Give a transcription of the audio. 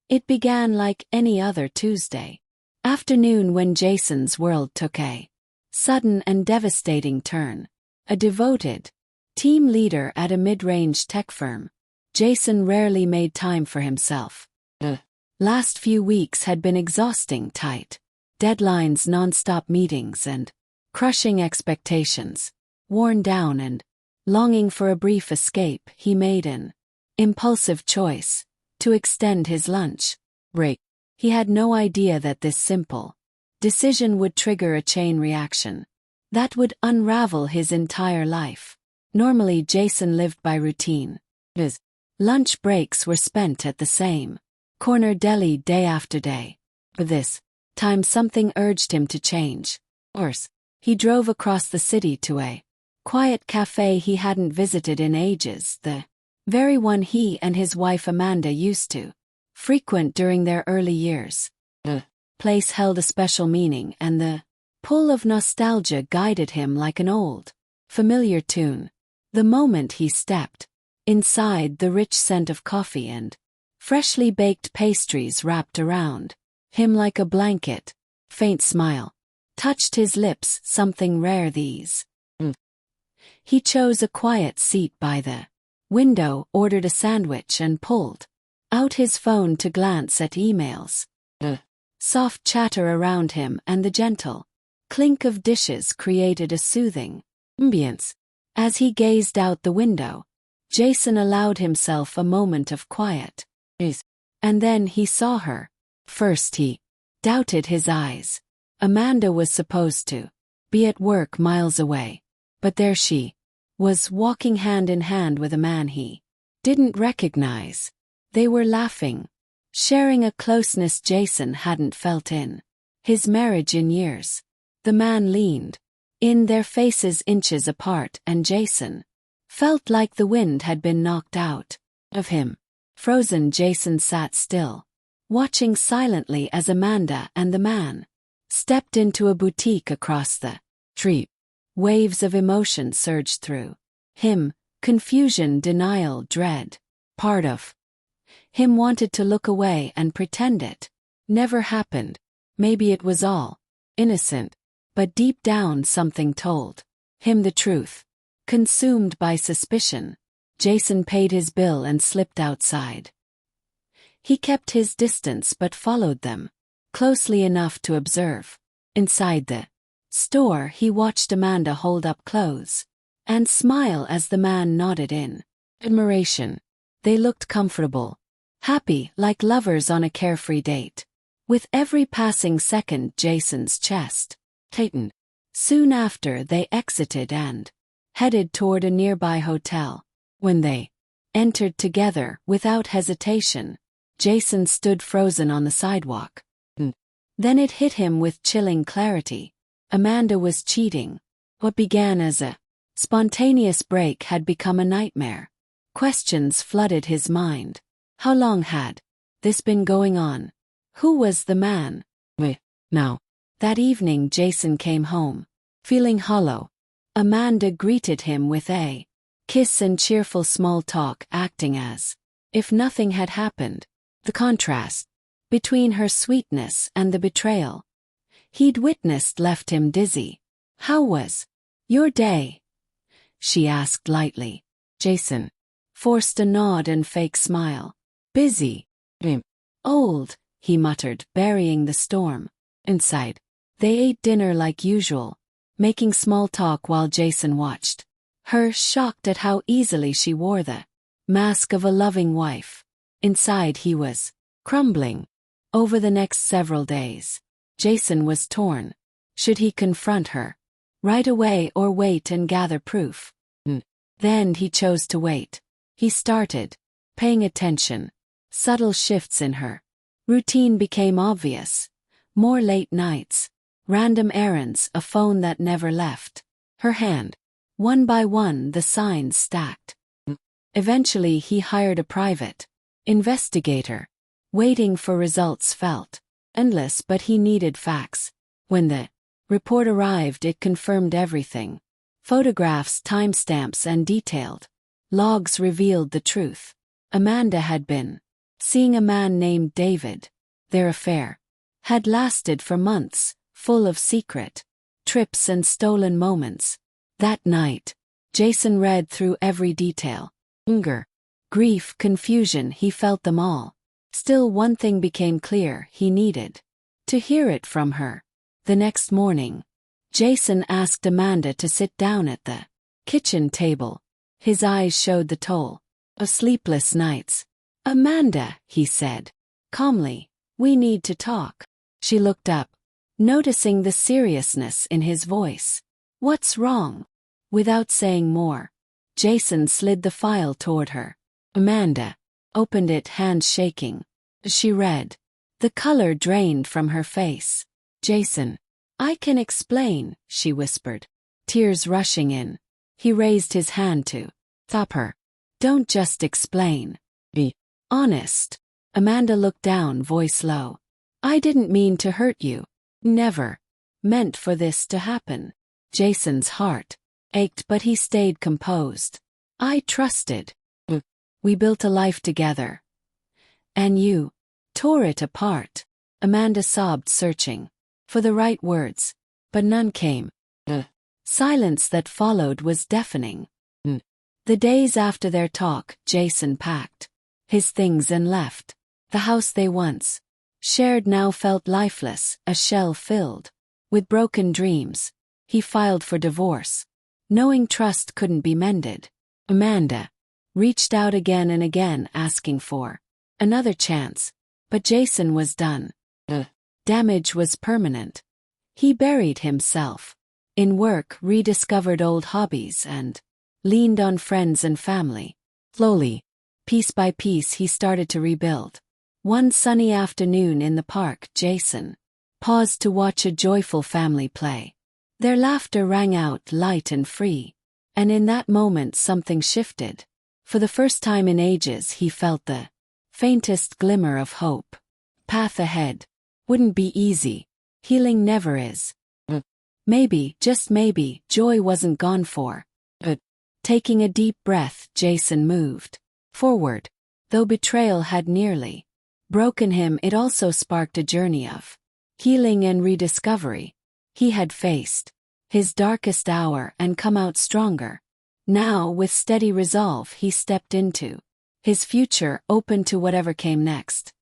It began like any other Tuesday afternoon when Jason's world took a sudden and devastating turn. A devoted team leader at a mid-range tech firm, Jason rarely made time for himself. The last few weeks had been exhausting, tight deadlines, non-stop meetings, and crushing expectations. Worn down and longing for a brief escape, he made an impulsive choice to extend his lunch break. He had no idea that this simple decision would trigger a chain reaction that would unravel his entire life. Normally, Jason lived by routine. His lunch breaks were spent at the same corner deli day after day. But this time something urged him to change course. He drove across the city to a quiet cafe he hadn't visited in ages, the very one he and his wife Amanda used to frequent during their early years. The place held a special meaning, and the pull of nostalgia guided him like an old, familiar tune. The moment he stepped inside, the rich scent of coffee and freshly baked pastries wrapped around him like a blanket. Faint smile touched his lips, something rare these. He chose a quiet seat by the window, ordered a sandwich, and pulled out his phone to glance at emails. The soft chatter around him and the gentle clink of dishes created a soothing ambience. As he gazed out the window, Jason allowed himself a moment of quiet. And then he saw her. First he doubted his eyes. Amanda was supposed to be at work miles away, but there she was, walking hand in hand with a man he didn't recognize. They were laughing, sharing a closeness Jason hadn't felt in his marriage in years. The man leaned in, their faces inches apart, and Jason felt like the wind had been knocked out of him. Frozen, Jason sat still, watching silently as Amanda and the man stepped into a boutique across the street. Waves of emotion surged through him: confusion, denial, dread. Part of him wanted to look away and pretend it never happened. Maybe it was all innocent. But deep down something told him the truth. Consumed by suspicion, Jason paid his bill and slipped outside. He kept his distance but followed them closely enough to observe. Inside the store, he watched Amanda hold up clothes and smile as the man nodded in admiration. They looked comfortable, happy, like lovers on a carefree date. With every passing second, Jason's chest tightened. Soon after, they exited and headed toward a nearby hotel. When they entered together, without hesitation, Jason stood frozen on the sidewalk. Then it hit him with chilling clarity. Amanda was cheating. What began as a spontaneous break had become a nightmare. Questions flooded his mind. How long had this been going on? Who was the man? Now. That evening, Jason came home, feeling hollow. Amanda greeted him with a kiss and cheerful small talk, acting as if nothing had happened. The contrast between her sweetness and the betrayal he'd witnessed left him dizzy. "How was your day?" she asked lightly. Jason forced a nod and fake smile. "Busy. Old," he muttered, burying the storm inside. They ate dinner like usual, making small talk while Jason watched her, shocked at how easily she wore the mask of a loving wife. Inside, he was crumbling. Over the next several days, Jason was torn. Should he confront her right away or wait and gather proof? Then he chose to wait. He started paying attention. Subtle shifts in her routine became obvious. More late nights, random errands, a phone that never left her hand. One by one, the signs stacked. Eventually, he hired a private investigator. Waiting for results felt endless, but he needed facts. When the report arrived, it confirmed everything. Photographs, timestamps, and detailed logs revealed the truth. Amanda had been seeing a man named David. Their affair had lasted for months, full of secret trips and stolen moments. That night, Jason read through every detail. Anger, grief, confusion, he felt them all. Still, one thing became clear: he needed to hear it from her. The next morning, Jason asked Amanda to sit down at the kitchen table. His eyes showed the toll of sleepless nights. "Amanda," he said calmly, "we need to talk." She looked up, noticing the seriousness in his voice. "What's wrong?" Without saying more, Jason slid the file toward her. Amanda opened it, hands shaking. She read. The color drained from her face. "Jason, I can explain," she whispered, tears rushing in. He raised his hand to stop her. "Don't just explain. Be honest." Amanda looked down, voice low. "I didn't mean to hurt you. Never meant for this to happen." Jason's heart ached, but he stayed composed. "I trusted. We built a life together. And you tore it apart." Amanda sobbed, searching for the right words, but none came. The silence that followed was deafening. The days after their talk, Jason packed his things and left. The house they once shared now felt lifeless, a shell filled with broken dreams. He filed for divorce, knowing trust couldn't be mended. Amanda reached out again and again, asking for another chance, but Jason was done. The damage was permanent. He buried himself in work, rediscovered old hobbies, and leaned on friends and family. Slowly, piece by piece, he started to rebuild. One sunny afternoon in the park, Jason paused to watch a joyful family play. Their laughter rang out light and free, and in that moment something shifted. For the first time in ages, he felt the faintest glimmer of hope. Path ahead wouldn't be easy. Healing never is. Maybe, just maybe, joy wasn't gone for. Taking a deep breath, Jason moved forward. Though betrayal had nearly broken him, it also sparked a journey of healing and rediscovery. He had faced his darkest hour and come out stronger. Now, with steady resolve, he stepped into his future, open to whatever came next.